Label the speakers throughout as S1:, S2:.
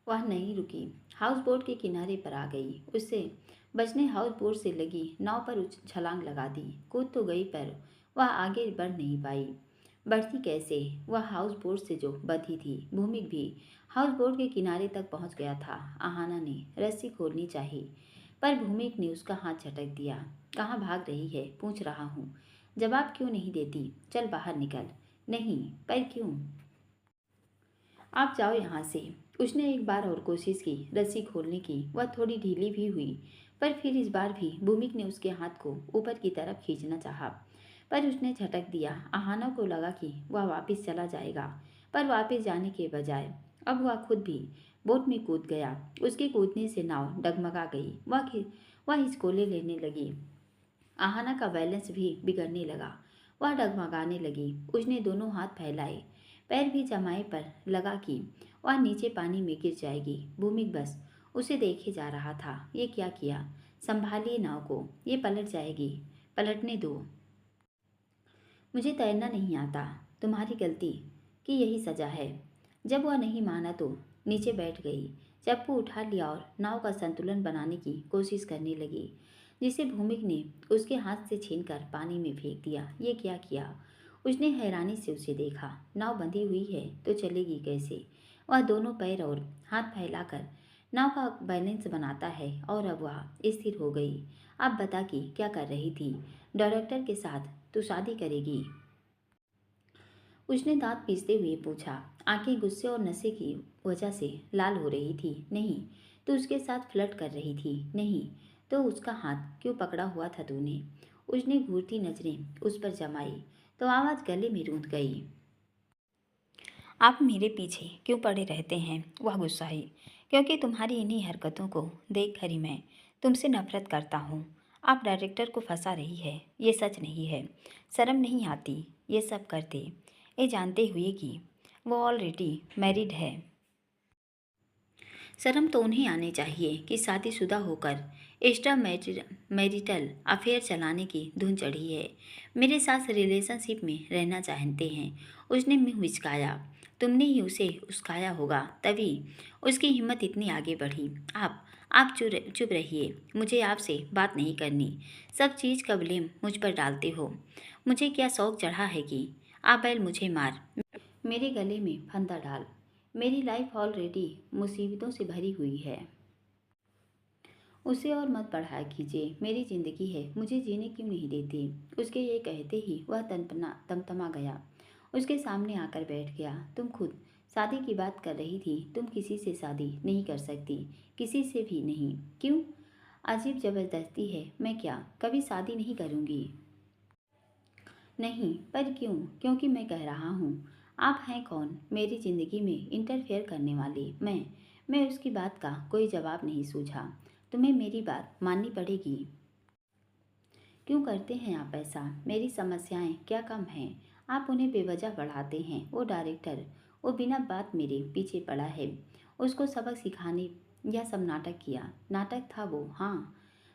S1: वह नहीं रुकी। हाउस बोट के किनारे पर आ गई। उससे बचने हाउस बोट से लगी नाव पर छलांग लगा दी। कूद तो गई पर वह आगे बढ़ नहीं पाई। बढ़ती कैसे? वह हाउस बोट से जो बंधी थी। भूमिक भी हाउस बोट के किनारे तक पहुंच गया था। आहाना ने रस्सी खोलनी चाहिए पर भूमिक ने उसका हाथ झटक दिया। कहाँ भाग रही है? पूछ रहा हूँ। जवाब क्यों नहीं देती? चल बाहर निकल। नहीं। पर क्यों? आप जाओ यहाँ से। उसने एक बार और कोशिश की रस्सी खोलने की। वह थोड़ी ढीली भी हुई पर फिर इस बार भी भूमिक ने उसके हाथ को ऊपर की तरफ खींचना चाहा पर उसने झटक दिया। आहाना को लगा कि वह वापस चला जाएगा पर वापस जाने के बजाय अब वह खुद भी बोट में कूद गया। उसके कूदने से नाव डगमगा गई। वह हिचकोले लेने लगी। आहाना का बैलेंस भी बिगड़ने लगा। वह डगमगाने लगी। उसने दोनों हाथ फैलाए, पैर भी जमाए पर लगा कि वह नीचे पानी में गिर जाएगी। भूमिक बस उसे देखे जा रहा था। ये क्या किया? संभालिए नाव को, ये पलट जाएगी। पलटने दो। मुझे तैरना नहीं आता। तुम्हारी गलती की यही सजा है। जब वह नहीं माना तो नीचे बैठ गई। चप्पू उठा लिया और नाव का संतुलन बनाने की कोशिश करने लगी, जिसे भूमिक ने उसके हाथ से छीनकर पानी में फेंक दिया। ये क्या किया? उसने हैरानी से उसे देखा। नाव बंधी हुई है तो चलेगी कैसे? वह दोनों पैर और हाथ फैलाकर नाव का बैलेंस बनाता है और अब वह स्थिर हो गई। अब बता कि क्या कर रही थी? डायरेक्टर के साथ तू शादी करेगी? उसने दांत पीसते हुए पूछा। आंखें गुस्से और नशे की वजह से लाल हो रही थी। नहीं। तो उसके साथ फ्लर्ट कर रही थी? नहीं। तो उसका हाथ क्यों पकड़ा हुआ था तूने? उसने घूरती नजरें उस पर जमाई तो आवाज गले में रूंध गई। आप मेरे पीछे क्यों पड़े रहते हैं? वह गुस्साई। क्योंकि तुम्हारी इन्हीं हरकतों को देख कर ही मैं तुमसे नफरत करता हूँ। आप डायरेक्टर को फंसा रही है। ये सच नहीं है। शर्म नहीं आती ये सब करते, ये जानते हुए कि वो ऑलरेडी मैरिड है। शर्म तो उन्हें आनी चाहिए कि शादीशुदा होकर एक्स्ट्रा मैरिटल अफेयर चलाने की धुन चढ़ी है। मेरे साथ रिलेशनशिप में रहना चाहते हैं। उसने मुँह विचकाया। तुमने ही उसे उस्काया होगा, तभी उसकी हिम्मत इतनी आगे बढ़ी। आप चुप रहिए। मुझे आपसे बात नहीं करनी। सब चीज़ का ब्लेम मुझ पर डालते हो। मुझे क्या शौक चढ़ा है कि आप बैल मुझे मार, मेरे गले में फंदा डाल। मेरी लाइफ ऑलरेडी मुसीबतों से भरी हुई है। उसे और मत बढ़ाया कीजिए। मेरी जिंदगी है, मुझे जीने क्यों नहीं देती? उसके ये कहते ही वह तमतमा गया। उसके सामने आकर बैठ गया। तुम खुद शादी की बात कर रही थी। तुम किसी से शादी नहीं कर सकती, किसी से भी नहीं। क्यों? अजीब जबरदस्ती है। मैं क्या कभी शादी नहीं करूँगी? नहीं। पर क्यों? क्योंकि मैं कह रहा हूँ। आप हैं कौन मेरी ज़िंदगी में इंटरफेयर करने वाले? मैं उसकी बात का कोई जवाब नहीं सूझा। तुम्हें मेरी बात माननी पड़ेगी। क्यों करते हैं आप ऐसा? मेरी समस्याएं क्या कम हैं? आप उन्हें बेवजह बढ़ाते हैं। वो डायरेक्टर, वो बिना बात मेरे पीछे पड़ा है। उसको सबक सिखाने यह सब नाटक किया। नाटक था वो, हाँ।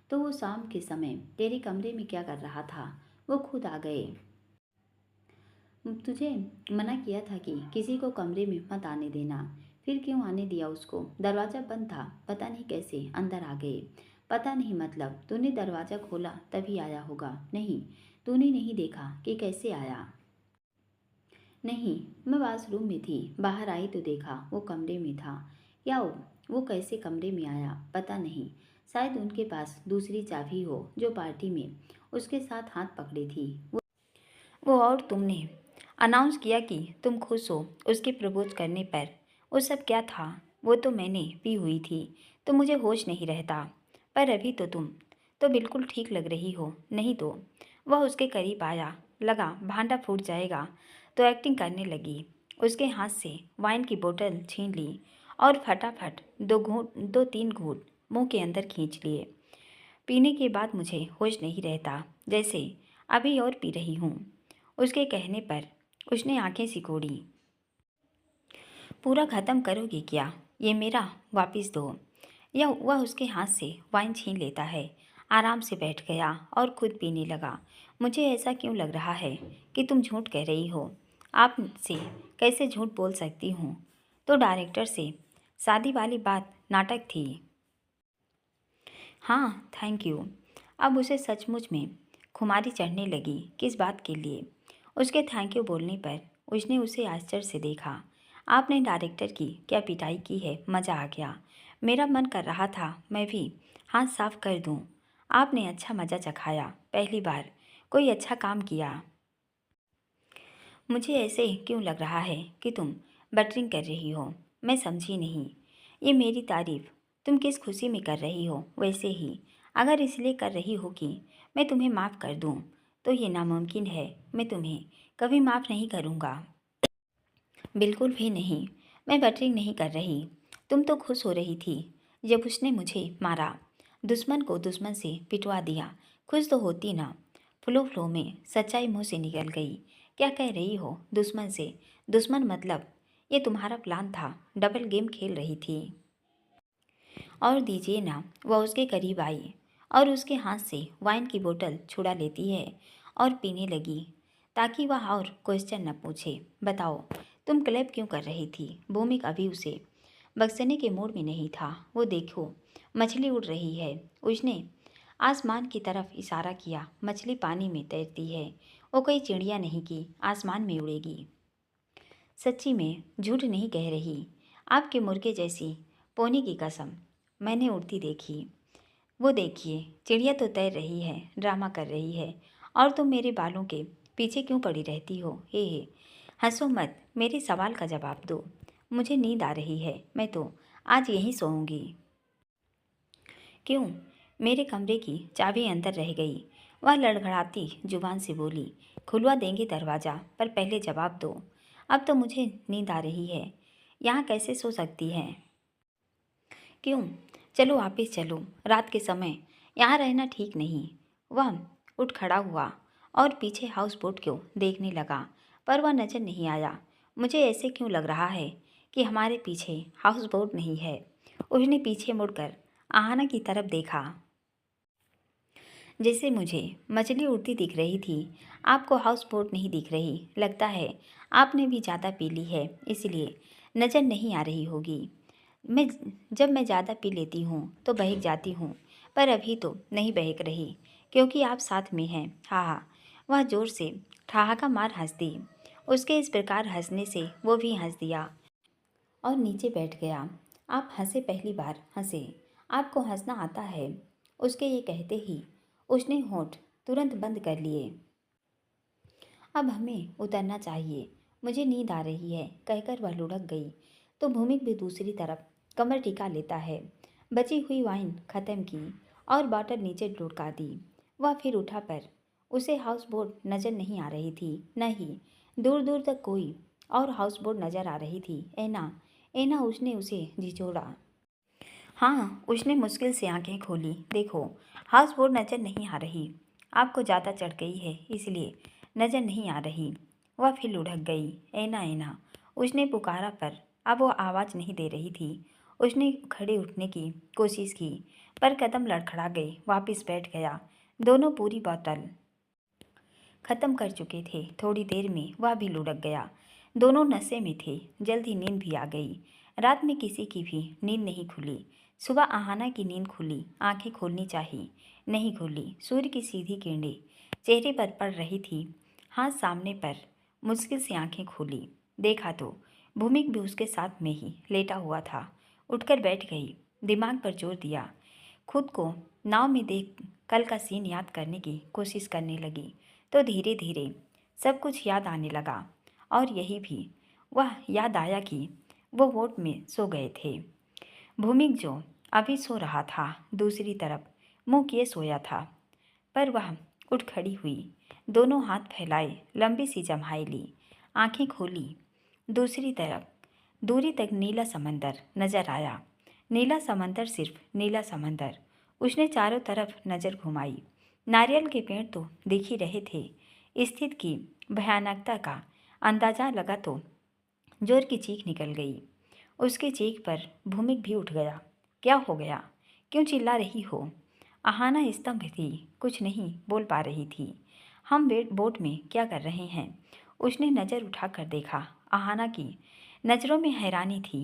S1: तो वो शाम के समय तेरे कमरे में क्या कर रहा था? वो खुद आ गए। तुझे मना किया था कि किसी को कमरे में मत आने देना। फिर क्यों आने दिया उसको? दरवाज़ा बंद था। पता नहीं कैसे अंदर आ गए। पता नहीं मतलब तूने दरवाज़ा खोला तभी आया होगा। नहीं, तूने नहीं देखा कि कैसे आया? नहीं, मैं वॉशरूम में थी। बाहर आई तो देखा वो कमरे में था। या वो कैसे कमरे में आया पता नहीं। शायद उनके पास दूसरी चाबी हो जो पार्टी में उसके साथ हाथ पकड़ी थी। वो और तुमने अनाउंस किया कि तुम खुश हो उसके प्रपोज करने पर। वो सब क्या था? वो तो मैंने पी हुई थी तो मुझे होश नहीं रहता। पर अभी तो तुम तो बिल्कुल ठीक लग रही हो। नहीं तो वह उसके करीब आया, लगा भांडा फूट जाएगा तो एक्टिंग करने लगी। उसके हाथ से वाइन की बोतल छीन ली और फटाफट 2-3 घूंट मुंह के अंदर खींच लिए। पीने के बाद मुझे होश नहीं रहता, जैसे अभी और पी रही हूँ। उसके कहने पर उसने आंखें सिकोड़ी। पूरा ख़त्म करोगे क्या? ये मेरा वापस दो। या वह उसके हाथ से वाइन छीन लेता है। आराम से बैठ गया और खुद पीने लगा। मुझे ऐसा क्यों लग रहा है कि तुम झूठ कह रही हो? आपसे कैसे झूठ बोल सकती हूँ? तो डायरेक्टर से शादी वाली बात नाटक थी। हाँ, थैंक यू। अब उसे सचमुच में खुमारी चढ़ने लगी। किस बात के लिए? उसके थैंक यू बोलने पर उसने उसे आश्चर्य से देखा। आपने डायरेक्टर की क्या पिटाई की है? मज़ा आ गया। मेरा मन कर रहा था मैं भी हाथ साफ कर दूं। आपने अच्छा मज़ा चखाया। पहली बार कोई अच्छा काम किया। मुझे ऐसे क्यों लग रहा है कि तुम बटरिंग कर रही हो? मैं समझी नहीं। ये मेरी तारीफ तुम किस खुशी में कर रही हो? वैसे ही अगर इसलिए कर रही हो कि मैं तुम्हें माफ़ कर दूं, तो ये नामुमकिन है। मैं तुम्हें कभी माफ़ नहीं करूँगा। बिल्कुल भी नहीं। मैं बटरिंग नहीं कर रही। तुम तो खुश हो रही थी जब उसने मुझे मारा। दुश्मन को दुश्मन से पिटवा दिया। खुश तो होती ना। फ्लो फ्लो में सच्चाई मुंह से निकल गई। क्या कह रही हो? दुश्मन से? दुश्मन मतलब ये तुम्हारा प्लान था। डबल गेम खेल रही थी। और दीजिए ना। वह उसके करीब आई और उसके हाथ से वाइन की बोतल छुड़ा लेती है और पीने लगी ताकि वह और क्वेश्चन न पूछे। बताओ, तुम क्लैप क्यों कर रही थी? भूमिक अभी उसे बख्शने के मूड में नहीं था। वो देखो, मछली उड़ रही है। उसने आसमान की तरफ इशारा किया। मछली पानी में तैरती है। वो कोई चिड़िया नहीं कि आसमान में उड़ेगी। सच्ची में झूठ नहीं कह रही। आपके मुर्गे जैसी पोनी की कसम मैंने उड़ती देखी। वो देखिए, चिड़िया तो तैर रही है, ड्रामा कर रही है, और तुम मेरे बालों के पीछे क्यों पड़ी रहती हो? हे, हंसो मत, मेरे सवाल का जवाब दो। मुझे नींद आ रही है। मैं तो आज यहीं सोऊंगी। क्यों? मेरे कमरे की चाबी अंदर रह गई। वह लड़खड़ाती जुबान से बोली। खुलवा देंगे दरवाज़ा, पर पहले जवाब दो। अब तो मुझे नींद आ रही है। यहाँ कैसे सो सकती हैं? क्यों? चलो वापिस चलो। रात के समय यहाँ रहना ठीक नहीं। वह उठ खड़ा हुआ और पीछे हाउस बोट को देखने लगा, पर वह नजर नहीं आया। मुझे ऐसे क्यों लग रहा है कि हमारे पीछे हाउस बोट नहीं है? उसने पीछे मुड़कर आहाना की तरफ देखा। जैसे मुझे मछली उड़ती दिख रही थी, आपको हाउस बोट नहीं दिख रही। लगता है आपने भी ज़्यादा पी ली है, इसलिए नज़र नहीं आ रही होगी। जब मैं ज़्यादा पी लेती हूँ तो बहक जाती हूँ, पर अभी तो नहीं बहक रही क्योंकि आप साथ में हैं। हा हा। वह ज़ोर से ठहाका मार हंस दी। उसके इस प्रकार हंसने से वो भी हंस दिया और नीचे बैठ गया। आप हंसे, पहली बार हंसे। आपको हंसना आता है। उसके ये कहते ही उसने होंठ तुरंत बंद कर लिए। अब हमें उतरना चाहिए। मुझे नींद आ रही है, कहकर वह लुढ़क गई तो भूमिक भी दूसरी तरफ कमर टिका लेता है। बची हुई वाइन खत्म की और बॉटल नीचे लुढ़का दी। वह फिर उठा, पर उसे हाउस बोट नज़र नहीं आ रही थी। न ही दूर दूर तक कोई और हाउस बोट नज़र आ रही थी। ऐना, ऐना, उसने उसे झिझोड़ा। हाँ, उसने मुश्किल से आंखें खोली। देखो, हाउस बोट नज़र नहीं आ रही। आपको ज़्यादा चढ़ गई है, इसलिए नज़र नहीं आ रही। वह फिर लुढ़क गई। ऐना, ऐना, उसने पुकारा, पर अब वो आवाज़ नहीं दे रही थी। उसने खड़े उठने की कोशिश की, पर कदम लड़खड़ा गए। वापस बैठ गया। दोनों पूरी बोतल ख़त्म कर चुके थे। थोड़ी देर में वह भी लुढ़क गया। दोनों नशे में थे। जल्द ही नींद भी आ गई। रात में किसी की भी नींद नहीं खुली। सुबह आहाना की नींद खुली। आंखें खोलनी चाहिए, नहीं खुली। सूर्य की सीधी किरणें चेहरे पर पड़ रही थी। हाथ सामने पर मुश्किल से आंखें खोली। देखा तो भूमिक भी उसके साथ में ही लेटा हुआ था। उठकर बैठ गई। दिमाग पर जोर दिया। खुद को नाव में देख कल का सीन याद करने की कोशिश करने लगी तो धीरे धीरे सब कुछ याद आने लगा। और यही भी वह याद आया कि वो वोट में सो गए थे। भूमिक जो अभी सो रहा था, दूसरी तरफ मुंह किए सोया था। पर वह उठ खड़ी हुई, दोनों हाथ फैलाए, लंबी सी जम्हाई ली, आंखें खोली। दूसरी तरफ दूरी तक नीला समंदर नजर आया। नीला समंदर, सिर्फ नीला समंदर। उसने चारों तरफ नज़र घुमाई। नारियल के पेड़ तो दिख ही रहे थे। स्थिति की भयानकता का अंदाजा लगा तो जोर की चीख निकल गई। उसकी चीख पर भूमिक भी उठ गया। क्या हो गया? क्यों चिल्ला रही हो? आहाना स्तंभ थी, कुछ नहीं बोल पा रही थी। हम बोट में क्या कर रहे हैं? उसने नज़र उठाकर देखा। आहाना की नज़रों में हैरानी थी।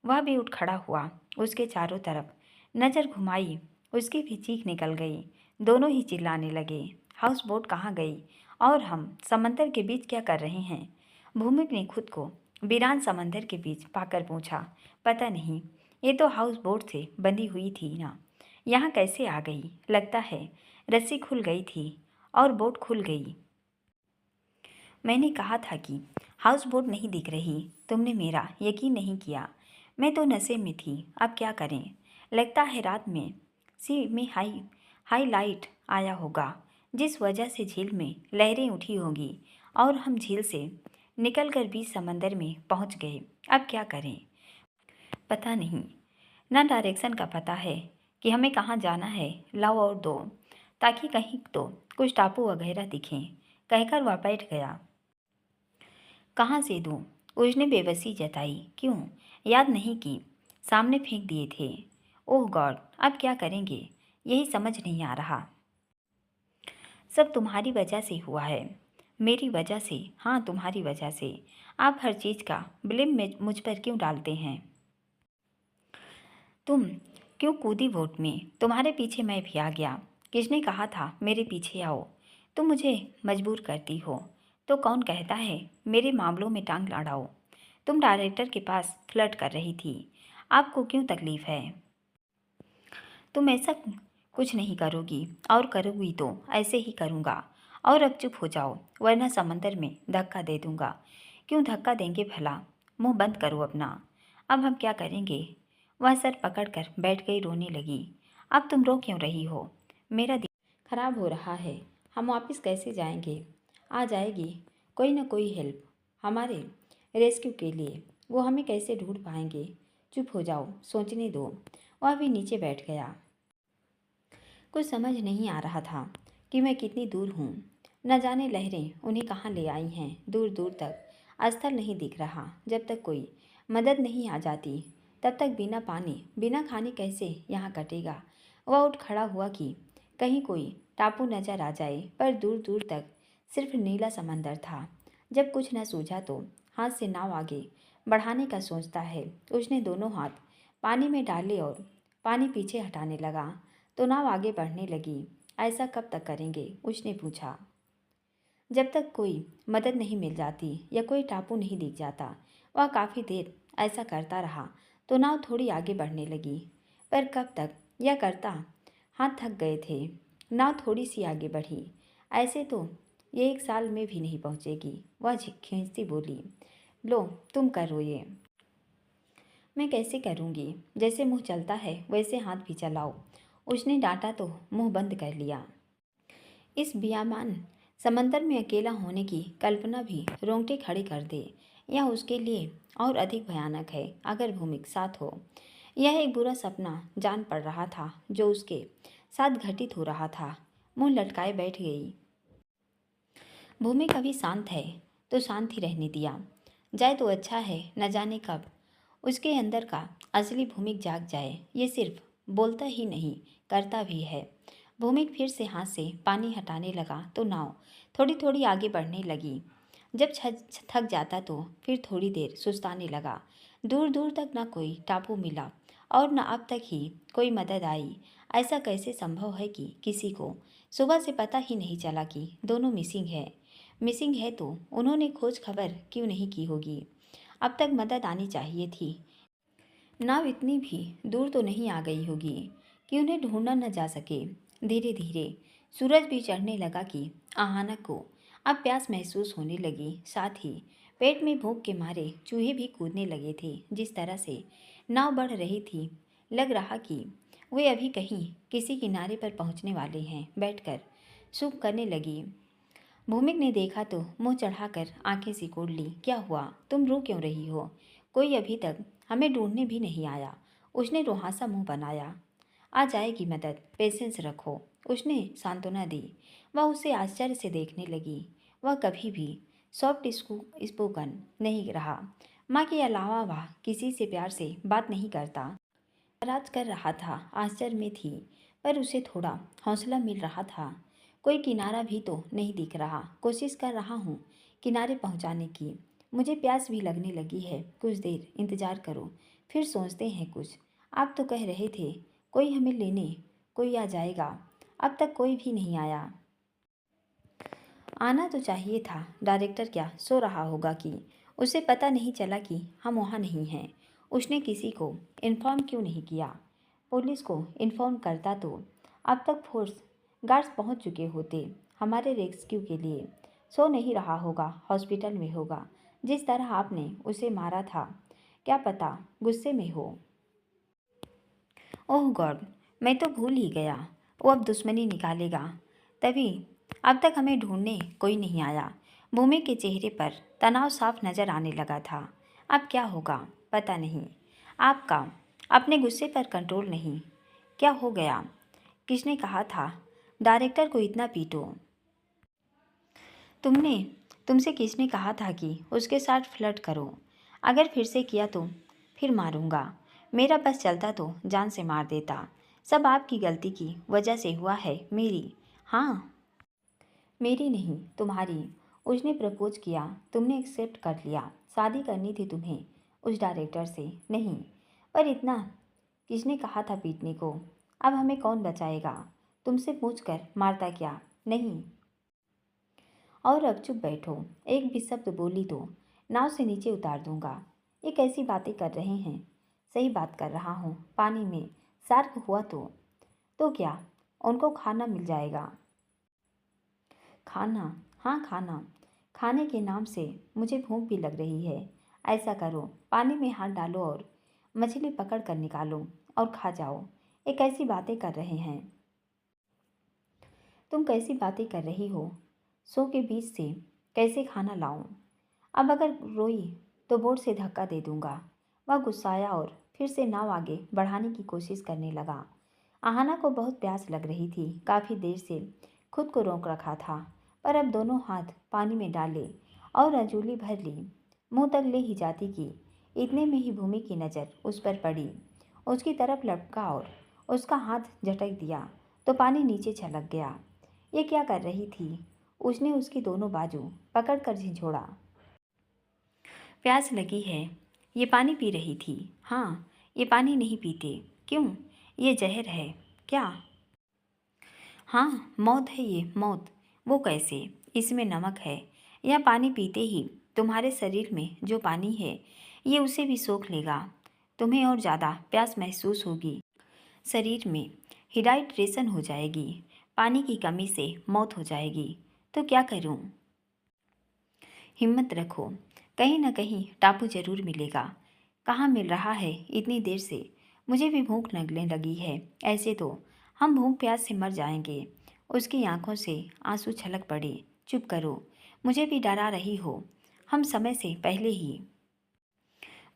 S1: वह भी उठ खड़ा हुआ, उसके चारों तरफ नज़र घुमाई, उसकी भी चीख निकल गई। दोनों ही चिल्लाने लगे, हाउस बोट कहाँ गई और हम समंदर के बीच क्या कर रहे हैं? भूमिक ने खुद को वीरान समंदर के बीच पाकर पूछा, पता नहीं, ये तो हाउस बोट से बंधी हुई थी ना, यहाँ कैसे आ गई? लगता है रस्सी खुल गई थी और बोट खुल गई। मैंने कहा था कि हाउस बोट नहीं दिख रही, तुमने मेरा यकीन नहीं किया। मैं तो नशे में थी, अब क्या करें? लगता है रात में सी में हाईलाइट आया होगा, जिस वजह से झील में लहरें उठी होंगी और हम झील से निकलकर बीच समंदर में पहुंच गए। अब क्या करें? पता नहीं, ना डायरेक्शन का पता है कि हमें कहाँ जाना है। लाओ और दो, ताकि कहीं तो कुछ टापू वगैरह दिखें, कहकर वह बैठ गया। कहाँ से दूँ? उसने बेबसी जताई। क्यों, याद नहीं कि सामने फेंक दिए थे? ओह गॉड, अब क्या करेंगे? यही समझ नहीं आ रहा। सब तुम्हारी वजह से हुआ है। मेरी वजह से? हाँ, तुम्हारी वजह से। आप हर चीज़ का ब्लेम मुझ पर क्यों डालते हैं? तुम क्यों कूदी वोट में? तुम्हारे पीछे मैं भी आ गया। किसने कहा था मेरे पीछे आओ? तुम मुझे मजबूर करती हो। तो कौन कहता है मेरे मामलों में टांग अड़ाओ? तुम डायरेक्टर के पास फ्लर्ट कर रही थी, आपको क्यों तकलीफ है? तुम ऐसा कुछ नहीं करोगी, और करोगी तो ऐसे ही करूँगा। और अब चुप हो जाओ, वरना समंदर में धक्का दे दूँगा। क्यों धक्का देंगे भला? मुंह बंद करो अपना। अब हम क्या करेंगे? वह सर पकड़कर बैठ गई, रोने लगी। अब तुम रो क्यों रही हो? मेरा दिल खराब हो रहा है। हम वापस कैसे जाएंगे? आ जाएगी कोई ना कोई हेल्प हमारे रेस्क्यू के लिए। वो हमें कैसे ढूंढ पाएंगे? चुप हो जाओ, सोचने दो। वह भी नीचे बैठ गया। कुछ समझ नहीं आ रहा था कि मैं कितनी दूर हूँ। न जाने लहरें उन्हें कहाँ ले आई हैं। दूर दूर तक स्थल नहीं दिख रहा। जब तक कोई मदद नहीं आ जाती, तब तक बिना पानी बिना खाने कैसे यहाँ कटेगा? वह उठ खड़ा हुआ कि कहीं कोई टापू नजर आ जाए, पर दूर दूर तक सिर्फ नीला समंदर था। जब कुछ न सूझा तो हाथ से नाव आगे बढ़ाने का सोचता है। उसने दोनों हाथ पानी में डाले और पानी पीछे हटाने लगा तो नाव आगे बढ़ने लगी। ऐसा कब तक करेंगे? उसने पूछा। जब तक कोई मदद नहीं मिल जाती या कोई टापू नहीं दिख जाता। वह काफ़ी देर ऐसा करता रहा तो नाव थोड़ी आगे बढ़ने लगी। पर कब तक यह करता? हाथ थक गए थे। नाव थोड़ी सी आगे बढ़ी। ऐसे तो ये 1 साल में भी नहीं पहुंचेगी, वह खींचती बोली। लो, तुम करो ये। मैं कैसे करूँगी? जैसे मुंह चलता है वैसे हाथ भी चलाओ। उसने डांटा तो मुंह बंद कर लिया। इस बियामान समंदर में अकेला होने की कल्पना भी रोंगटे खड़े कर दे। यह उसके लिए और अधिक भयानक है अगर भूमिक साथ हो। यह एक बुरा सपना जान पड़ रहा था जो उसके साथ घटित हो रहा था। मुंह लटकाए बैठ गई। भूमि कभी शांत है तो शांत ही रहने दिया जाए तो अच्छा है। न जाने कब उसके अंदर का असली भूमिक जाग जाए। ये सिर्फ बोलता ही नहीं, करता भी है। भूमिक फिर से हाथ से पानी हटाने लगा तो नाव थोड़ी थोड़ी आगे बढ़ने लगी। जब थक जाता तो फिर थोड़ी देर सुस्ताने लगा। दूर दूर तक न कोई टापू मिला और न अब तक ही कोई मदद आई। ऐसा कैसे संभव है कि किसी को सुबह से पता ही नहीं चला कि दोनों मिसिंग है? मिसिंग है तो उन्होंने खोज खबर क्यों नहीं की होगी? अब तक मदद आनी चाहिए थी। नाव इतनी भी दूर तो नहीं आ गई होगी कि उन्हें ढूंढना न जा सके। धीरे धीरे सूरज भी चढ़ने लगा कि आहाना को अब प्यास महसूस होने लगी। साथ ही पेट में भूख के मारे चूहे भी कूदने लगे थे। जिस तरह से नाव बढ़ रही थी, लग रहा कि वे अभी कहीं किसी किनारे पर पहुंचने वाले हैं। बैठकर सूप करने लगी। भूमिक ने देखा तो मुंह चढ़ाकर आंखें सिकोड़ ली। क्या हुआ? तुम रो क्यों रही हो? कोई अभी तक हमें ढूंढने भी नहीं आया। उसने रुहासा मुंह बनाया। आ जाएगी मदद, पेशेंस रखो, उसने सांत्वना दी। वह उसे आश्चर्य से देखने लगी। वह कभी भी सॉफ्ट स्पोकन नहीं रहा। माँ के अलावा वह किसी से प्यार से बात नहीं करता। नाराज कर रहा था, आश्चर्य में थी, पर उसे थोड़ा हौसला मिल रहा था। कोई किनारा भी तो नहीं दिख रहा। कोशिश कर रहा हूँ किनारे पहुँचाने की। मुझे प्यास भी लगने लगी है। कुछ देर इंतजार करो, फिर सोचते हैं कुछ। आप तो कह रहे थे कोई हमें लेने कोई आ जाएगा, अब तक कोई भी नहीं आया। आना तो चाहिए था। डायरेक्टर क्या सो रहा होगा कि उसे पता नहीं चला कि हम वहाँ नहीं हैं? उसने किसी को इन्फॉर्म क्यों नहीं किया? पुलिस को इन्फॉर्म करता तो अब तक फोर्स गार्ड्स पहुँच चुके होते हमारे रेस्क्यू के लिए। सो नहीं रहा होगा, हॉस्पिटल में होगा। जिस तरह आपने उसे मारा था, क्या पता गुस्से में हो। ओह गॉड, मैं तो भूल ही गया। वो अब दुश्मनी निकालेगा। तभी अब तक हमें ढूंढने कोई नहीं आया। भूमि के चेहरे पर तनाव साफ नजर आने लगा था। अब क्या होगा पता नहीं। आपका अपने गुस्से पर कंट्रोल नहीं। क्या हो गया? किसने कहा था डायरेक्टर को इतना पीटो? तुमने तुमसे किसने कहा था कि उसके साथ फ्लर्ट करो? अगर फिर से किया तो फिर मारूंगा। मेरा बस चलता तो जान से मार देता। सब आपकी गलती की वजह से हुआ है। मेरी, हाँ, मेरी नहीं तुम्हारी। उसने प्रपोज किया, तुमने एक्सेप्ट कर लिया। शादी करनी थी तुम्हें उस डायरेक्टर से, नहीं। पर इतना किसने कहा था पीटने को? अब हमें कौन बचाएगा? तुमसे पूछकर मारता क्या? नहीं। और अब चुप बैठो। एक भी शब्द बोली तो नाव से नीचे उतार दूंगा। ये कैसी बातें कर रहे हैं? सही बात कर रहा हूँ। पानी में शार्क हुआ तो क्या उनको खाना मिल जाएगा? खाना? हाँ खाना। खाने के नाम से मुझे भूख भी लग रही है। ऐसा करो, पानी में हाथ डालो और मछली पकड़ कर निकालो और खा जाओ। ये कैसी बातें कर रहे हैं? तुम कैसी बातें कर रही हो? सो के बीच से कैसे खाना लाऊं? अब अगर रोई तो बोर्ड से धक्का दे दूंगा। वह गुस्साया और फिर से नाव आगे बढ़ाने की कोशिश करने लगा। आहाना को बहुत प्यास लग रही थी। काफ़ी देर से खुद को रोक रखा था, पर अब दोनों हाथ पानी में डाले और रजूली भर ली। मुंह तक ले ही जाती कि इतने में ही भूमि की नज़र उस पर पड़ी। उसकी तरफ लपका और उसका हाथ झटक दिया तो पानी नीचे छलक गया। ये क्या कर रही थी? उसने उसकी दोनों बाजू पकड़कर झिझोड़ा। प्यास लगी है, ये पानी पी रही थी। हाँ, ये पानी नहीं पीते। क्यों? ये जहर है क्या? हाँ, मौत है ये, मौत। वो कैसे? इसमें नमक है। यह पानी पीते ही तुम्हारे शरीर में जो पानी है ये उसे भी सोख लेगा। तुम्हें और ज़्यादा प्यास महसूस होगी। शरीर में डिहाइड्रेशन हो जाएगी। पानी की कमी से मौत हो जाएगी। तो क्या करूं? हिम्मत रखो, कहीं न कहीं टापू जरूर मिलेगा। कहाँ मिल रहा है इतनी देर से? मुझे भी भूख लगने लगी है। ऐसे तो हम भूख प्यास से मर जाएंगे। उसकी आंखों से आंसू छलक पड़े। चुप करो, मुझे भी डरा रही हो। हम समय से पहले ही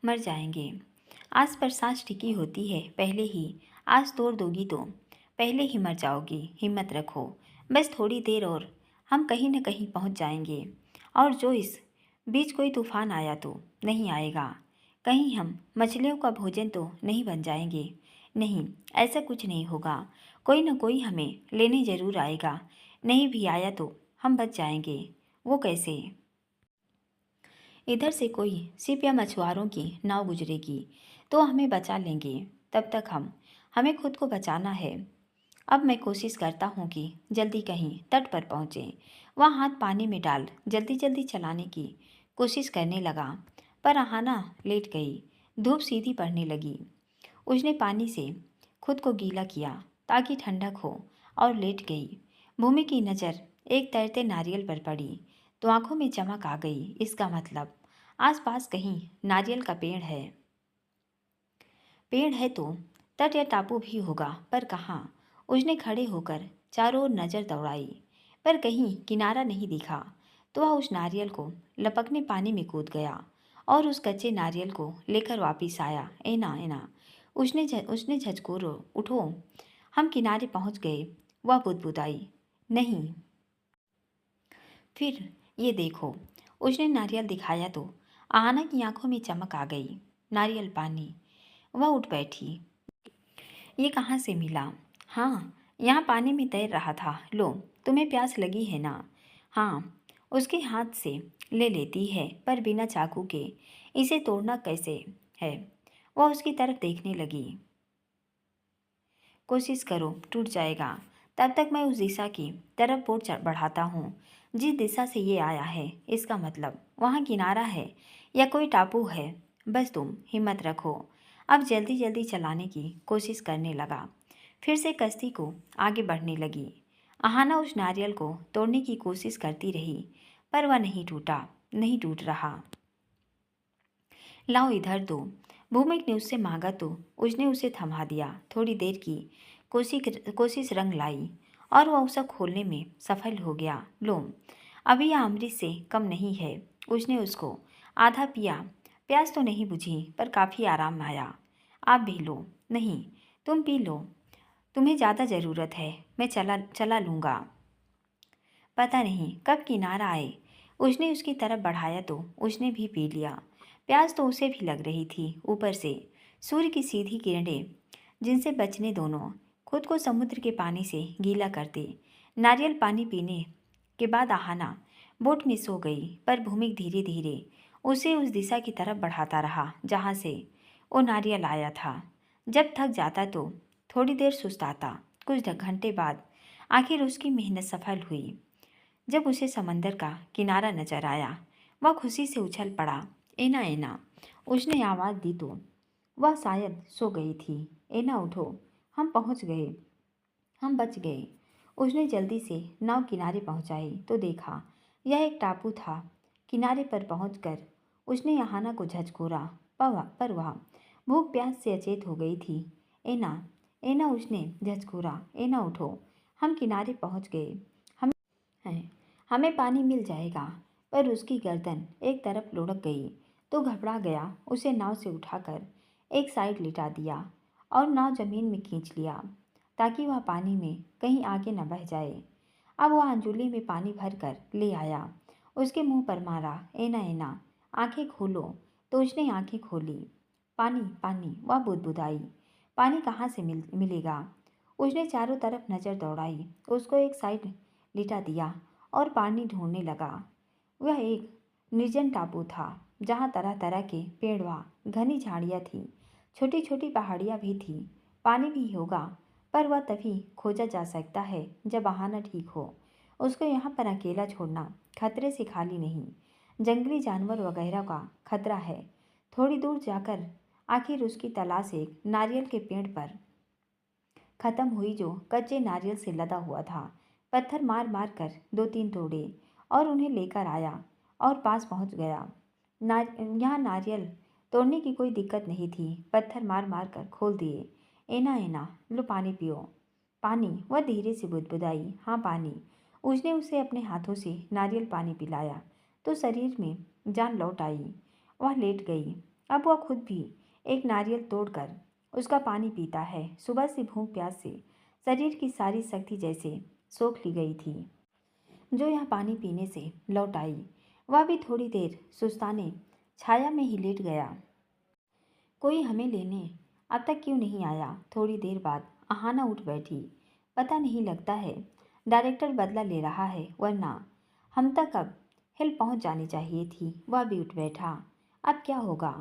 S1: मर जाएंगे। आस पर सांस टिकी होती है पहले ही। आज तोड़ दोगी तो पहले ही मर जाओगी। हिम्मत रखो, बस थोड़ी देर और हम कहीं न कहीं पहुंच जाएंगे। और जो इस बीच कोई तूफान आया तो नहीं आएगा? कहीं हम मछलियों का भोजन तो नहीं बन जाएंगे? नहीं, ऐसा कुछ नहीं होगा। कोई न कोई हमें लेने ज़रूर आएगा। नहीं भी आया तो हम बच जाएंगे। वो कैसे? इधर से कोई शिप या मछुआरों की नाव गुजरेगी तो हमें बचा लेंगे। तब तक हमें खुद को बचाना है। अब मैं कोशिश करता हूँ कि जल्दी कहीं तट पर पहुँचे। वह हाथ पानी में डाल जल्दी जल्दी चलाने की कोशिश करने लगा, पर आहाना लेट गई। धूप सीधी पड़ने लगी। उसने पानी से खुद को गीला किया ताकि ठंडक हो और लेट गई। भूमि की नज़र एक तैरते नारियल पर पड़ी तो आंखों में चमक आ गई। इसका मतलब आसपास कहीं नारियल का पेड़ है। पेड़ है तो तट या टापू भी होगा, पर कहाँ? उसने खड़े होकर चारों ओर नजर दौड़ाई, पर कहीं किनारा नहीं दिखा। तो वह उस नारियल को लपकने पानी में कूद गया और उस कच्चे नारियल को लेकर वापिस आया। एना एना, उसने झचकोर उठो, हम किनारे पहुंच गए। वह बुदबुदाई। नहीं। फिर ये देखो, उसने नारियल दिखाया तो आहाना की आंखों में चमक आ गई। नारियल पानी। वह उठ बैठी। ये कहाँ से मिला? हाँ, यहाँ पानी में तैर रहा था। लो, तुम्हें प्यास लगी है ना? हाँ। उसके हाथ से ले लेती है, पर बिना चाकू के। इसे तोड़ना कैसे है? वह उसकी तरफ देखने लगी। कोशिश करो, टूट जाएगा। तब तक मैं उस दिशा की तरफ बोट बढ़ाता हूँ जिस दिशा से ये आया है। इसका मतलब वहाँ किनारा है या कोई टापू है। बस तुम हिम्मत रखो। अब जल्दी जल्दी चलाने की कोशिश करने लगा। फिर से कश्ती को आगे बढ़ने लगी। अहाना उस नारियल को तोड़ने की कोशिश करती रही, पर वह नहीं टूटा, नहीं टूट रहा। लाओ इधर दो, भूमिक ने उससे मांगा तो उसने उसे थमा दिया। थोड़ी देर की कोशिश रंग लाई और वह उसे खोलने में सफल हो गया। लो, अभी यह अमृत से कम नहीं है। उसने उसको आधा पिया। प्यास तो नहीं बुझी, पर काफ़ी आराम आया। आप भी लो। नहीं, तुम पी लो, तुम्हें ज़्यादा ज़रूरत है। मैं चला चला लूँगा। पता नहीं कब किनारा आए। उसने उसकी तरफ बढ़ाया तो उसने भी पी लिया। प्यास तो उसे भी लग रही थी। ऊपर से सूर्य की सीधी किरणें जिनसे बचने दोनों खुद को समुद्र के पानी से गीला करते। नारियल पानी पीने के बाद आहाना बोट में सो गई, पर भूमिक धीरे धीरे उसे उस दिशा की तरफ बढ़ाता रहा जहाँ से वो नारियल आया था। जब थक जाता तो थोड़ी देर सुस्ताता। कुछ घंटे बाद आखिर उसकी मेहनत सफल हुई। जब उसे समंदर का किनारा नजर आया, वह खुशी से उछल पड़ा। एना एना, उसने आवाज़ दी तो वह शायद सो गई थी। एना उठो, हम पहुंच गए, हम बच गए। उसने जल्दी से नाव किनारे पहुंचाई तो देखा यह एक टापू था। किनारे पर पहुंचकर उसने यहाना को झकझोरा, पर वह भूख प्यास से अचेत हो गई थी। एना एना, उसने झकझोरा, एना उठो, हम किनारे पहुंच गए, हम हैं, हमें पानी मिल जाएगा। पर उसकी गर्दन एक तरफ लुढ़क गई तो घबरा गया। उसे नाव से उठाकर एक साइड लिटा दिया और नाव जमीन में खींच लिया ताकि वह पानी में कहीं आगे न बह जाए। अब वह अंजुली में पानी भर कर ले आया, उसके मुंह पर मारा। एना एना, आंखें खोलो। तो उसने आंखें खोली। पानी पानी, वह बुदबुदाई। पानी कहाँ से मिलेगा? उसने चारों तरफ नज़र दौड़ाई, उसको एक साइड लिटा दिया और पानी ढूंढने लगा। वह एक निर्जन टापू था जहाँ तरह तरह के पेड़ व घनी झाड़ियाँ थी, छोटी छोटी पहाड़ियाँ भी थी। पानी भी होगा, पर वह तभी खोजा जा सकता है जब बहाना ठीक हो। उसको यहाँ पर अकेला छोड़ना खतरे से खाली नहीं, जंगली जानवर वगैरह का खतरा है। थोड़ी दूर जाकर आखिर उसकी तलाश एक नारियल के पेड़ पर खत्म हुई जो कच्चे नारियल से लदा हुआ था। पत्थर मार मार कर दो तीन तोड़े और उन्हें लेकर आया और पास पहुंच गया। यहाँ नारियल तोड़ने की कोई दिक्कत नहीं थी। पत्थर मार मार कर खोल दिए। एना एना, लो पानी पियो। पानी, वह धीरे से बुदबुदाई। हाँ पानी। उसने उसे अपने हाथों से नारियल पानी पिलाया तो शरीर में जान लौट आई। वह लेट गई। अब वह खुद भी एक नारियल तोड़कर उसका पानी पीता है। सुबह से भूख प्यास से शरीर की सारी शक्ति जैसे सोख ली गई थी जो यह पानी पीने से लौट आई। वह भी थोड़ी देर सुस्ताने छाया में ही लेट गया। कोई हमें लेने अब तक क्यों नहीं आया? थोड़ी देर बाद अहाना उठ बैठी। पता नहीं, लगता है डायरेक्टर बदला ले रहा है, वरना हम तक अब हिल पहुंच जानी चाहिए थी। वह भी उठ बैठा। अब क्या होगा?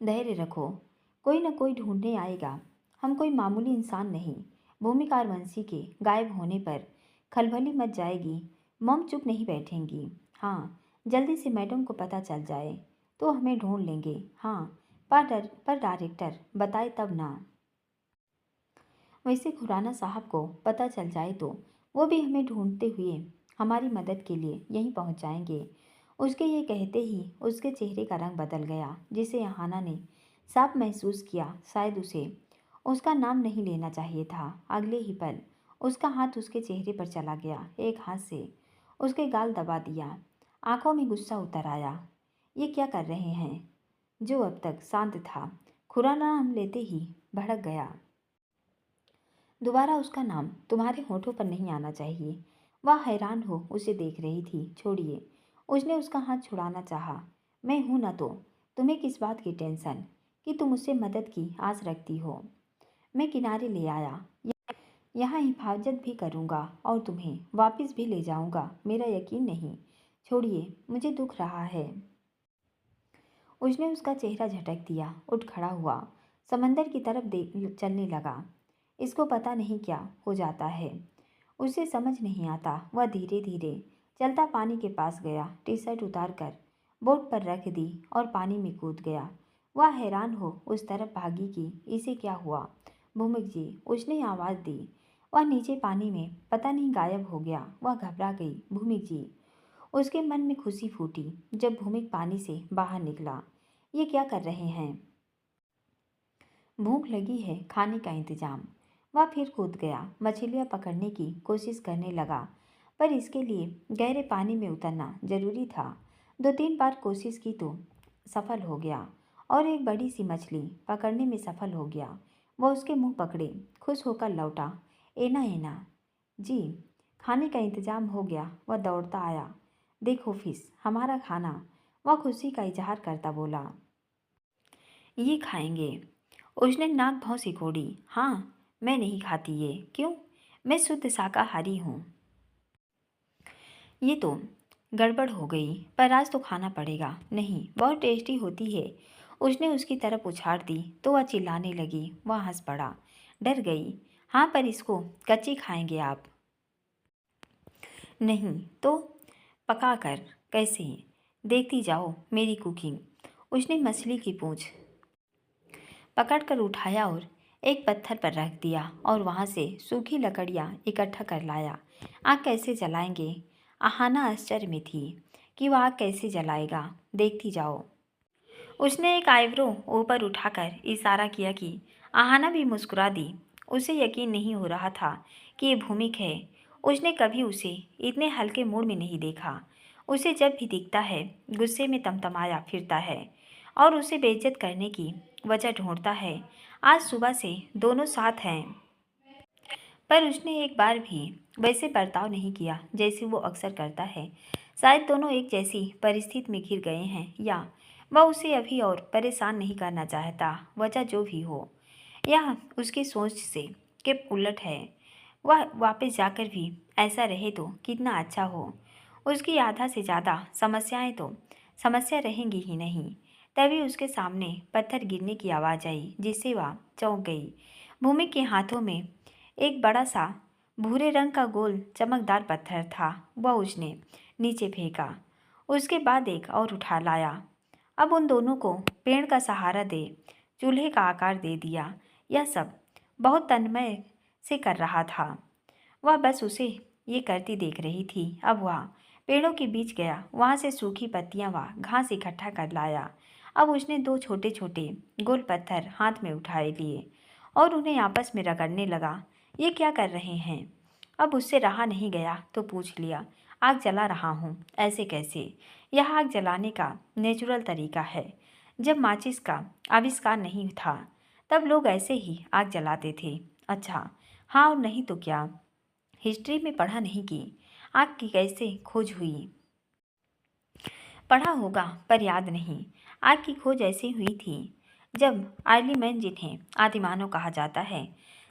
S1: धैर्य रखो, कोई न कोई ढूंढने आएगा। हम कोई मामूली इंसान नहीं। भूमिका और वंशी के गायब होने पर खलबली मच जाएगी। मॉम चुप नहीं बैठेंगी। हाँ, जल्दी से मैडम को पता चल जाए तो हमें ढूंढ लेंगे। हाँ, पर डायरेक्टर बताए तब ना। वैसे खुराना साहब को पता चल जाए तो वो भी हमें ढूंढते हुए हमारी मदद के लिए यहीं पहुंच जाएंगे। उसके ये कहते ही उसके चेहरे का रंग बदल गया, जिसे यहाना ने साफ महसूस किया। शायद उसे उसका नाम नहीं लेना चाहिए था। अगले ही पल उसका हाथ उसके चेहरे पर चला गया, एक हाथ से उसके गाल दबा दिया। आंखों में गुस्सा उतर आया। ये क्या कर रहे हैं? जो अब तक शांत था, खुराना नाम लेते ही भड़क गया। दोबारा उसका नाम तुम्हारे होठों पर नहीं आना चाहिए। वह हैरान हो उसे देख रही थी। छोड़िए, उसने उसका हाथ छुड़ाना चाहा। मैं हूं ना, तो तुम्हें किस बात की टेंशन कि तुम उससे मदद की आस रखती हो? मैं किनारे ले आया, यहाँ हिफाजत भी करूँगा और तुम्हें वापस भी ले जाऊँगा। मेरा यकीन नहीं? छोड़िए, मुझे दुख रहा है। उसने उसका चेहरा झटक दिया, उठ खड़ा हुआ, समंदर की तरफ चलने लगा। इसको पता नहीं क्या हो जाता है, उसे समझ नहीं आता। वह धीरे धीरे चलता पानी के पास गया, टी शर्ट उतार कर बोट पर रख दी और पानी में कूद गया। वह हैरान हो उस तरफ भागी कि इसे क्या हुआ। भूमिक जी, उसने आवाज़ दी। वह नीचे पानी में पता नहीं गायब हो गया। वह घबरा गई। भूमिक जी, उसके मन में खुशी फूटी जब भूमिक पानी से बाहर निकला। ये क्या कर रहे हैं? भूख लगी है, खाने का इंतजाम। वह फिर कूद गया, मछलियाँ पकड़ने की कोशिश करने लगा, पर इसके लिए गहरे पानी में उतरना जरूरी था। 2-3 बार कोशिश की तो सफल हो गया और एक बड़ी सी मछली पकड़ने में सफल हो गया। वह उसके मुंह पकड़े खुश होकर लौटा। एना एना जी, खाने का इंतजाम हो गया। वह दौड़ता आया। देखो फिश, हमारा खाना। वह खुशी का इजहार करता बोला। ये खाएंगे। उसने नाक भौं सिकोड़ी। हाँ, मैं नहीं खाती ये। क्यों? मैं शुद्ध शाकाहारी हूँ। ये तो गड़बड़ हो गई, पर आज तो खाना पड़ेगा। नहीं, बहुत टेस्टी होती है। उसने उसकी तरफ उछाड़ दी तो वह चिल्लाने लगी। वह हंस पड़ा। डर गई। हाँ, पर इसको कच्ची खाएंगे आप? नहीं तो पका कर। कैसे? देखती जाओ मेरी कुकिंग। उसने मछली की पूंछ पकड़कर उठाया और एक पत्थर पर रख दिया और वहाँ से सूखी लकड़ियाँ इकट्ठा कर लाया। आग कैसे जलाएंगे? आहाना आश्चर्य में थी कि वह आग कैसे जलाएगा। देखती जाओ। उसने एक आईब्रो ऊपर उठाकर इशारा किया कि आहाना भी मुस्कुरा दी। उसे यकीन नहीं हो रहा था कि ये भूमिक है। उसने कभी उसे इतने हल्के मूड में नहीं देखा। उसे जब भी दिखता है गुस्से में तमतमाया फिरता है और उसे बेइज्जत करने की वजह ढूंढता है। आज सुबह से दोनों साथ हैं, पर उसने एक बार भी वैसे बर्ताव नहीं किया जैसे वो अक्सर करता है। शायद दोनों एक जैसी परिस्थिति में घिर गए हैं, या वह उसे अभी और परेशान नहीं करना चाहता। वजह जो भी हो, यह उसकी सोच से के उलट है। वह वापस जाकर भी ऐसा रहे तो कितना अच्छा हो। उसकी आधा से ज़्यादा समस्याएं तो समस्या रहेंगी ही नहीं। तभी उसके सामने पत्थर गिरने की आवाज़ आई, जिससे वह चौंक गई। भूमि के हाथों में एक बड़ा सा भूरे रंग का गोल चमकदार पत्थर था। वह उसने नीचे फेंका। उसके बाद एक और उठा लाया। अब उन दोनों को पेड़ का सहारा दे चूल्हे का आकार दे दिया। यह सब बहुत तन्मय से कर रहा था। वह बस उसे ये करती देख रही थी। अब वह पेड़ों के बीच गया, वहाँ से सूखी पत्तियाँ व घास इकट्ठा कर लाया। अब उसने 2 छोटे छोटे गोल पत्थर हाथ में उठाए लिए और उन्हें आपस में रगड़ने लगा। ये क्या कर रहे हैं? अब उससे रहा नहीं गया तो पूछ लिया। आग जला रहा हूँ। ऐसे कैसे? यह आग जलाने का नेचुरल तरीका है। जब माचिस का आविष्कार नहीं था तब लोग ऐसे ही आग जलाते थे। अच्छा, हाँ और नहीं तो क्या? हिस्ट्री में पढ़ा नहीं कि आग की कैसे खोज हुई? पढ़ा होगा पर याद नहीं। आग की खोज ऐसे हुई थी जब अर्ली मैन, जिन्हें आदिमानव कहा जाता है,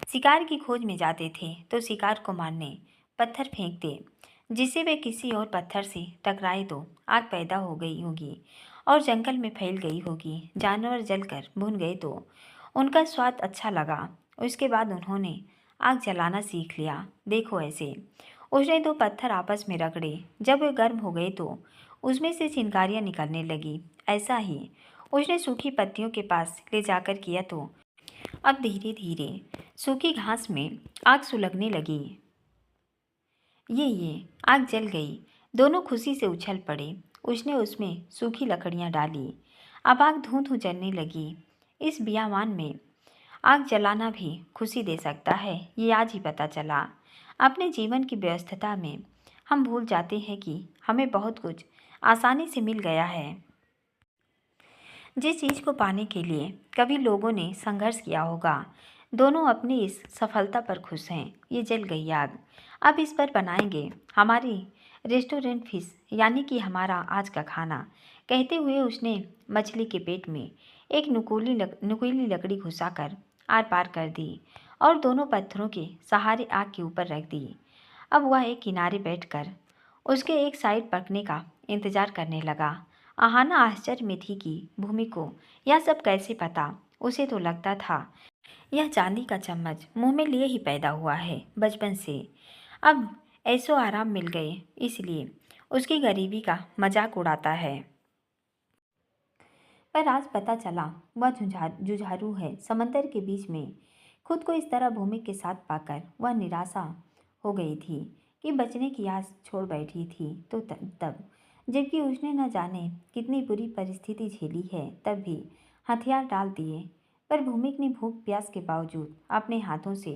S1: शिकार की खोज में जाते थे तो शिकार को मारने पत्थर फेंकते, जिससे वे किसी और पत्थर से टकराए तो आग पैदा हो गई होगी और जंगल में फैल गई होगी। जानवर जलकर भुन गए तो उनका स्वाद अच्छा लगा। उसके बाद उन्होंने आग जलाना सीख लिया। देखो ऐसे। उसने 2 पत्थर आपस में रगड़े। जब वे गर्म हो गए तो उसमें से चिंगारियाँ निकलने लगी। ऐसा ही उसने सूखी पत्तियों के पास ले जाकर किया तो अब धीरे धीरे सूखी घास में आग सुलगने लगी। ये आग जल गई। दोनों खुशी से उछल पड़े। उसने उसमें सूखी लकड़ियाँ डाली। अब आग धूं धूं जलने लगी। इस बियावान में आग जलाना भी खुशी दे सकता है, ये आज ही पता चला। अपने जीवन की व्यस्तता में हम भूल जाते हैं कि हमें बहुत कुछ आसानी से मिल गया है। जिस चीज़ को पाने के लिए कभी लोगों ने संघर्ष किया होगा। दोनों अपनी इस सफलता पर खुश हैं। ये जल गई आग। अब इस पर बनाएंगे हमारी रेस्टोरेंट फिश, यानी कि हमारा आज का खाना। कहते हुए उसने मछली के पेट में एक नुकीली लकड़ी घुसाकर आर पार कर दी और दोनों पत्थरों के सहारे आग के ऊपर रख दी। अब वह एक किनारे बैठकर उसके एक साइड पकने का इंतजार करने लगा। आहाना आश्चर्य में थी कि भूमि को यह सब कैसे पता। उसे तो लगता था यह चांदी का चम्मच मुंह में लिए ही पैदा हुआ है बचपन से। अब ऐसो आराम मिल गए इसलिए उसकी गरीबी का मजाक उड़ाता है। पर आज पता चला वह जुझारू है। समंदर के बीच में खुद को इस तरह भूमि के साथ पाकर वह निराशा हो गई थी कि बचने की आस छोड़ बैठी थी। तो तब जबकि उसने न जाने कितनी बुरी परिस्थिति झेली है तब भी हथियार डाल दिए। पर भूमिक ने भूख प्यास के बावजूद अपने हाथों से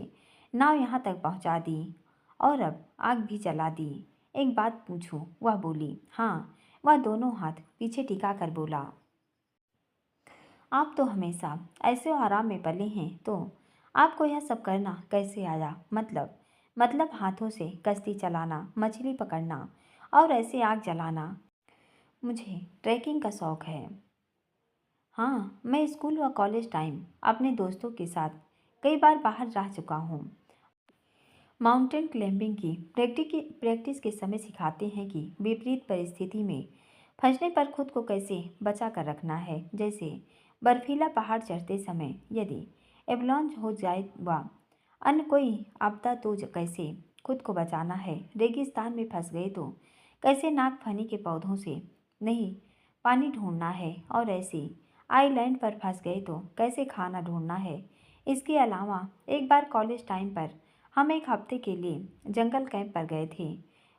S1: नाव यहाँ तक पहुँचा दी और अब आग भी जला दी। एक बात पूछूं, वह बोली। हाँ, वह दोनों हाथ पीछे टिका कर बोला। आप तो हमेशा ऐसे आराम में पले हैं तो आपको यह सब करना कैसे आया? मतलब हाथों से कश्ती चलाना, मछली पकड़ना और ऐसे आग जलाना। मुझे ट्रैकिंग का शौक है। हाँ, मैं स्कूल व कॉलेज टाइम अपने दोस्तों के साथ कई बार बाहर रह चुका हूँ। माउंटेन क्लाइंबिंग की प्रैक्टिस के समय सिखाते हैं कि विपरीत परिस्थिति में फंसने पर खुद को कैसे बचा कर रखना है। जैसे बर्फीला पहाड़ चढ़ते समय यदि एवलांच हो जाए व अन्य कोई आपदा तो कैसे खुद को बचाना है। रेगिस्तान में फंस गए तो कैसे नागफनी के पौधों से नहीं पानी ढूंढना है और ऐसे आइलैंड पर फंस गए तो कैसे खाना ढूंढना है। इसके अलावा एक बार कॉलेज टाइम पर हम एक हफ्ते के लिए जंगल कैंप पर गए थे।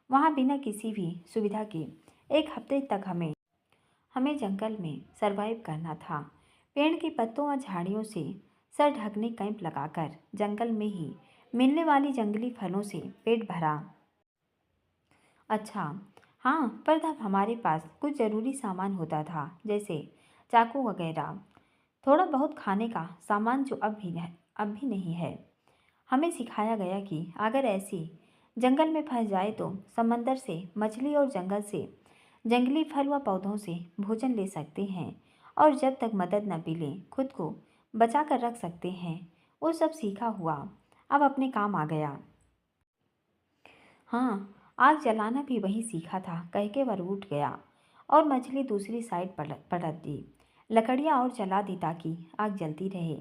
S1: वहाँ बिना किसी भी सुविधा के एक हफ्ते तक हमें जंगल में सरवाइव करना था। पेड़ के पत्तों और झाड़ियों से सर ढकने कैंप लगाकर जंगल में ही मिलने वाली जंगली फलों से पेट भरा। अच्छा, हाँ, पर तब हमारे पास कुछ ज़रूरी सामान होता था जैसे चाकू वगैरह, थोड़ा बहुत खाने का सामान जो अब भी नहीं है। हमें सिखाया गया कि अगर ऐसी जंगल में फंस जाए तो समंदर से मछली और जंगल से जंगली फल व पौधों से भोजन ले सकते हैं और जब तक मदद न मिले खुद को बचा कर रख सकते हैं। वो सब सीखा हुआ अब अपने काम आ गया। हाँ, आग जलाना भी वही सीखा था कह के वह उठ गया और मछली दूसरी साइड पलट दी। लकड़ियाँ और जला दी ताकि आग जलती रहे।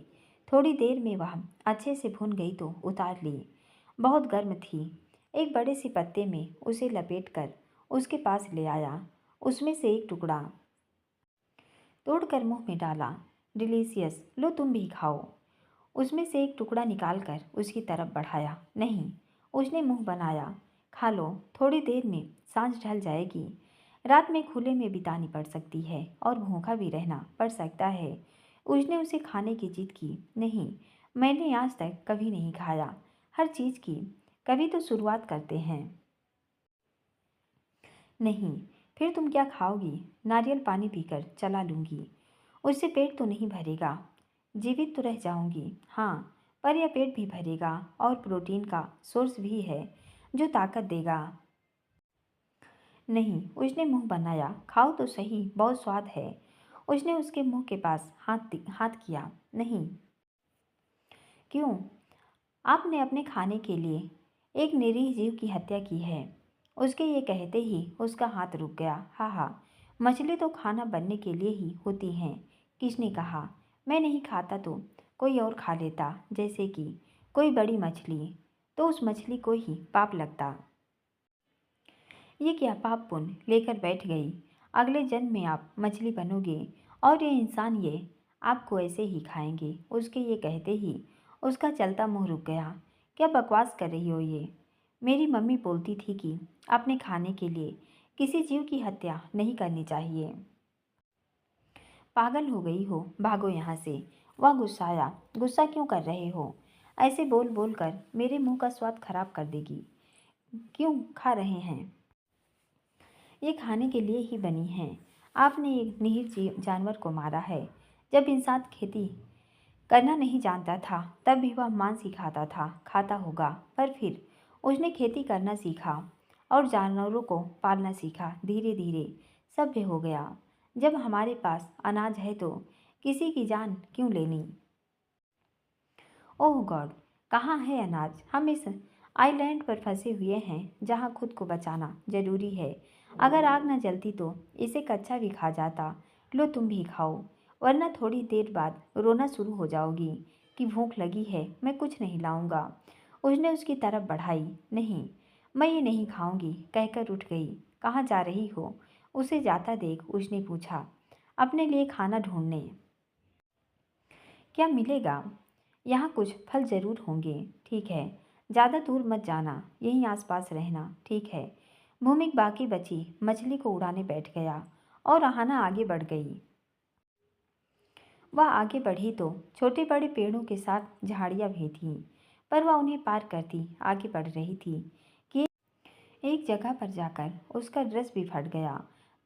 S1: थोड़ी देर में वह अच्छे से भुन गई तो उतार ली। बहुत गर्म थी। एक बड़े से पत्ते में उसे लपेटकर उसके पास ले आया। उसमें से एक टुकड़ा तोड़कर मुंह में डाला। डिलीशियस, लो तुम भी खाओ। उसमें से एक टुकड़ा निकालकर उसकी तरफ बढ़ाया। नहीं, उसने मुंह बनाया। खा लो, थोड़ी देर में सांझ ढल जाएगी। रात में खुले में बितानी पड़ सकती है और भूखा भी रहना पड़ सकता है। उसने उसे खाने की जिद की। नहीं, मैंने आज तक कभी नहीं खाया। हर चीज़ की कभी तो शुरुआत करते हैं। नहीं, फिर तुम क्या खाओगी? नारियल पानी पीकर चला लूँगी। उससे पेट तो नहीं भरेगा। जीवित तो रह जाऊंगी, हाँ, पर यह पेट भी भरेगा और प्रोटीन का सोर्स भी है जो ताकत देगा। नहीं, उसने मुंह बनाया। खाओ तो सही, बहुत स्वाद है। उसने उसके मुंह के पास हाथ किया। नहीं। क्यों? आपने अपने खाने के लिए एक निरीह जीव की हत्या की है। उसके ये कहते ही उसका हाथ रुक गया। हाँ हाँ, मछली तो खाना बनने के लिए ही होती हैं। किसने कहा? मैं नहीं खाता तो कोई और खा लेता, जैसे कि कोई बड़ी मछली, तो उस मछली को ही पाप लगता। ये क्या पाप पुण्य लेकर बैठ गई? अगले जन्म में आप मछली बनोगे और ये इंसान ये आपको ऐसे ही खाएंगे। उसके ये कहते ही उसका चलता मुंह रुक गया। क्या बकवास कर रही हो ये? मेरी मम्मी बोलती थी कि अपने खाने के लिए किसी जीव की हत्या नहीं करनी चाहिए। पागल हो गई हो, भागो यहाँ से। वह गुस्साया। गुस्सा क्यों कर रहे हो? ऐसे बोल बोल कर मेरे मुंह का स्वाद खराब कर देगी। क्यों खा रहे हैं? ये खाने के लिए ही बनी हैं। आपने एक निरीह जानवर को मारा है। जब इंसान खेती करना नहीं जानता था तब भी वह मांस ही खाता होगा। पर फिर उसने खेती करना सीखा और जानवरों को पालना सीखा। धीरे धीरे सभ्य हो गया। जब हमारे पास अनाज है तो किसी की जान क्यों लेनी? ओह गॉड, कहाँ है अनाज? हम इस आइलैंड पर फंसे हुए हैं जहाँ खुद को बचाना जरूरी है। अगर आग न जलती तो इसे कच्चा भी खा जाता। लो तुम भी खाओ, वरना थोड़ी देर बाद रोना शुरू हो जाओगी कि भूख लगी है, मैं कुछ नहीं लाऊंगा। उसने उसकी तरफ बढ़ाई। नहीं, मैं ये नहीं खाऊंगी कहकर उठ गई। कहाँ जा रही हो? उसे जाता देख उसने पूछा। अपने लिए खाना ढूंढने। क्या मिलेगा? यहाँ कुछ फल जरूर होंगे। ठीक है, ज़्यादा दूर मत जाना, यहीं आसपास रहना। ठीक है। भूमिक बाकी बची मछली को उड़ाने बैठ गया और आहाना आगे बढ़ गई। वह आगे बढ़ी तो छोटे बड़े पेड़ों के साथ झाड़ियाँ भी थीं, पर वह उन्हें पार करती आगे बढ़ रही थी कि एक जगह पर जाकर उसका ड्रेस भी फट गया।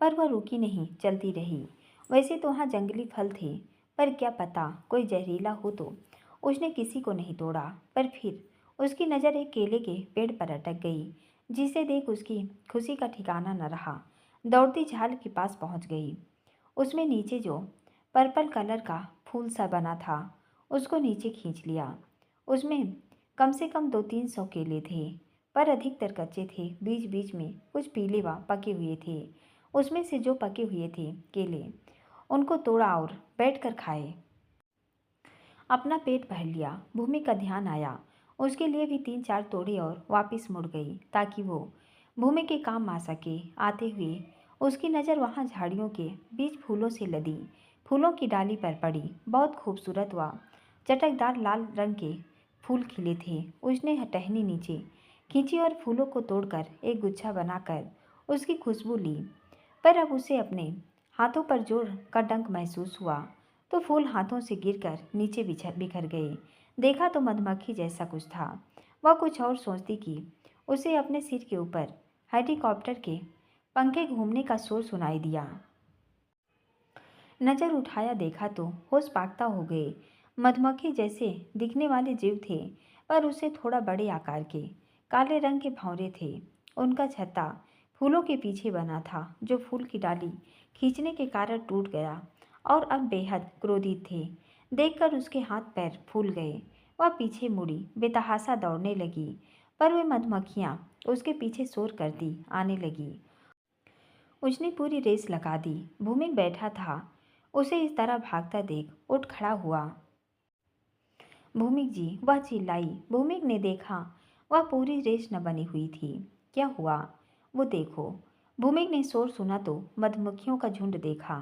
S1: पर वह रुकी नहीं, चलती रही। वैसे तो वहाँ जंगली फल थे, पर क्या पता कोई जहरीला हो तो। उसने किसी को नहीं तोड़ा, पर फिर उसकी नज़र एक केले के पेड़ पर अटक गई, जिसे देख उसकी खुशी का ठिकाना न रहा। दौड़ती झाल के पास पहुँच गई। उसमें नीचे जो पर्पल कलर का फूल सा बना था, उसको नीचे खींच लिया। उसमें कम से कम 200-300 केले थे, पर अधिकतर कच्चे थे। बीच बीच में कुछ पीले व पके हुए थे। उसमें से जो पके हुए थे केले, उनको तोड़ा और बैठकर खाए। अपना पेट भर लिया। भूमि का ध्यान आया, उसके लिए भी 3-4 तोड़े और वापस मुड़ गई ताकि वो भूमि के काम आ सके। आते हुए उसकी नज़र वहाँ झाड़ियों के बीच फूलों से लदी फूलों की डाली पर पड़ी। बहुत खूबसूरत व चटकदार लाल रंग के फूल खिले थे। उसने टहनी नीचे खींची और फूलों को तोड़कर एक गुच्छा बनाकर उसकी खुशबू ली। पर अब उसे अपने हाथों पर जोर का डंक महसूस हुआ, तो फूल हाथों से गिरकर नीचे बिखर गए। देखा तो मधुमक्खी जैसा कुछ था। वह कुछ और सोचती कि उसे अपने सिर के ऊपर हेलीकॉप्टर के पंखे घूमने का शोर सुनाई दिया। नज़र उठाया, देखा तो होश पागता हो गए। मधुमक्खी जैसे दिखने वाले जीव थे, पर उससे थोड़ा बड़े आकार के काले रंग के भौरे थे। उनका छत्ता फूलों के पीछे बना था, जो फूल की डाली खींचने के कारण टूट गया, और अब बेहद क्रोधित थे। देखकर उसके हाथ पैर फूल गए। वह पीछे मुड़ी, बेतहाशा दौड़ने लगी, पर वे मधुमक्खियाँ उसके पीछे शोर करती आने लगी। उसने पूरी रेस लगा दी। भूमिक बैठा था, उसे इस तरह भागता देख उठ खड़ा हुआ। भूमिक जी, वह चिल्लाई। भूमिक ने देखा, वह पूरी रेस न बनी हुई थी। क्या हुआ? वो देखो। भूमिक ने शोर सुना तो मधुमक्खियों का झुंड देखा।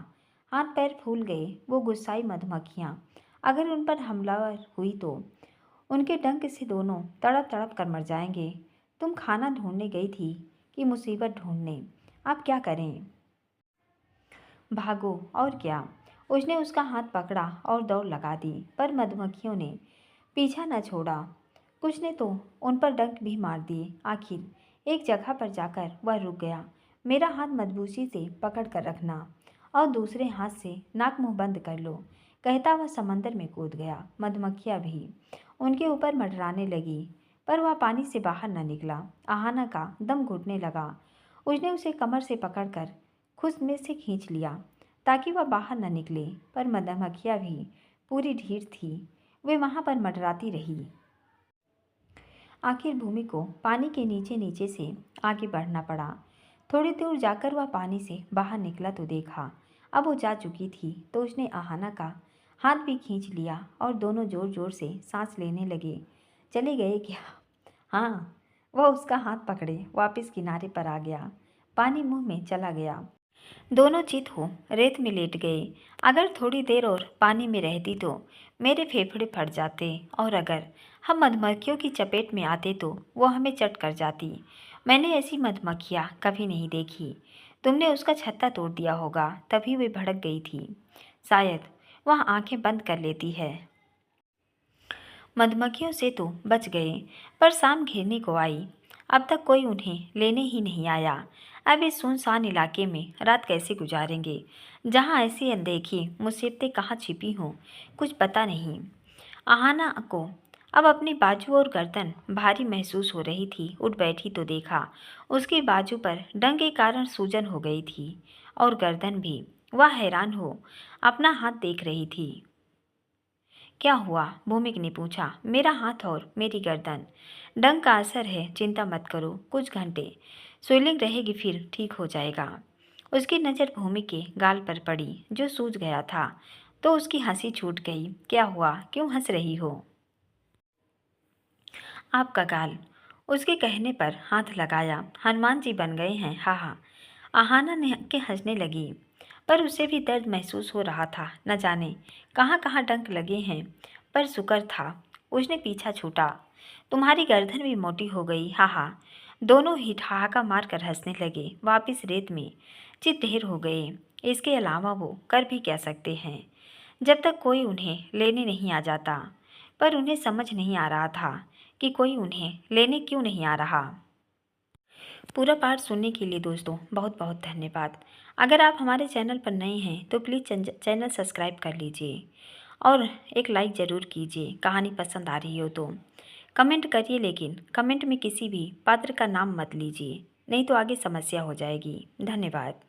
S1: हाथ पैर फूल गए। वो गुस्साई मधुमक्खियाँ अगर उन पर हमलावर हुई तो उनके डंक से दोनों तड़प तड़प कर मर जाएंगे। तुम खाना ढूंढने गई थी कि मुसीबत ढूंढने? आप क्या करें? भागो और क्या। उसने उसका हाथ पकड़ा और दौड़ लगा दी, पर मधुमक्खियों ने पीछा न छोड़ा। कुछ ने तो उन पर डंक भी मार दिए। आखिर एक जगह पर जाकर वह रुक गया। मेरा हाथ मजबूती से पकड़ कर रखना और दूसरे हाथ से नाक मुंह बंद कर लो, कहता वह समंदर में कूद गया। मधुमक्खियाँ भी उनके ऊपर मंडराने लगी, पर वह पानी से बाहर न निकला। आहाना का दम घुटने लगा। उसने उसे कमर से पकड़कर खुद में से खींच लिया ताकि वह बाहर न निकले, पर मधुमक्खियाँ भी पूरी ढीठ थी। वे वहाँ पर मंडराती रही। आखिर भूमि को पानी के नीचे नीचे से आगे बढ़ना पड़ा। थोड़ी दूर जाकर वह पानी से बाहर निकला तो देखा अब वो जा चुकी थी। तो उसने आहाना का हाथ भी खींच लिया और दोनों जोर जोर से सांस लेने लगे। चले गए क्या? हाँ। वह उसका हाथ पकड़े वापस किनारे पर आ गया। पानी मुंह में चला गया। दोनों चित हो रेत में लेट गए। अगर थोड़ी देर और पानी में रहती तो मेरे फेफड़े फट जाते, और अगर हम मधुमक्खियों की चपेट में आते तो वो हमें चट कर जाती। मैंने ऐसी मधुमक्खियाँ कभी नहीं देखी। तुमने उसका छत्ता तोड़ दिया होगा, तभी वे भड़क गई थी। शायद वह आंखें बंद कर लेती है। मधुमक्खियों से तो बच गए, पर शाम घेरने को आई। अब तक कोई उन्हें लेने ही नहीं आया। अब इस सुनसान इलाके में रात कैसे गुजारेंगे, जहाँ ऐसी अनदेखी मुसीबतें कहाँ छिपी हों, कुछ पता नहीं। आहाना को अब अपनी बाजू और गर्दन भारी महसूस हो रही थी। उठ बैठी तो देखा उसके बाजू पर डंग के कारण सूजन हो गई थी, और गर्दन भी। वह हैरान हो अपना हाथ देख रही थी। क्या हुआ? भूमिक ने पूछा। मेरा हाथ और मेरी गर्दन। डंक का असर है, चिंता मत करो, कुछ घंटे स्वेलिंग रहेगी फिर ठीक हो जाएगा। उसकी नज़र भूमि के गाल पर पड़ी जो सूज गया था, तो उसकी हंसी छूट गई। क्या हुआ, क्यों हंस रही हो? आपका गाल। उसके कहने पर हाथ लगाया। हनुमान जी बन गए हैं, हा हा। आहाना ने के हंसने लगी, पर उसे भी दर्द महसूस हो रहा था। न जाने कहाँ कहाँ डंक लगे हैं, पर शुक्र था उसने पीछा छूटा। तुम्हारी गर्दन भी मोटी हो गई, हा हा। दोनों ही ठहाका मार कर हंसने लगे। वापिस रेत में चित ढेर हो गए। इसके अलावा वो कर भी क्या सकते हैं जब तक कोई उन्हें लेने नहीं आ जाता। पर उन्हें समझ नहीं आ रहा था कि कोई उन्हें लेने क्यों नहीं आ रहा। पूरा पाठ सुनने के लिए दोस्तों बहुत बहुत धन्यवाद। अगर आप हमारे चैनल पर नए हैं तो प्लीज़ चैनल सब्सक्राइब कर लीजिए और एक लाइक ज़रूर कीजिए। कहानी पसंद आ रही हो तो कमेंट करिए, लेकिन कमेंट में किसी भी पात्र का नाम मत लीजिए, नहीं तो आगे समस्या हो जाएगी। धन्यवाद।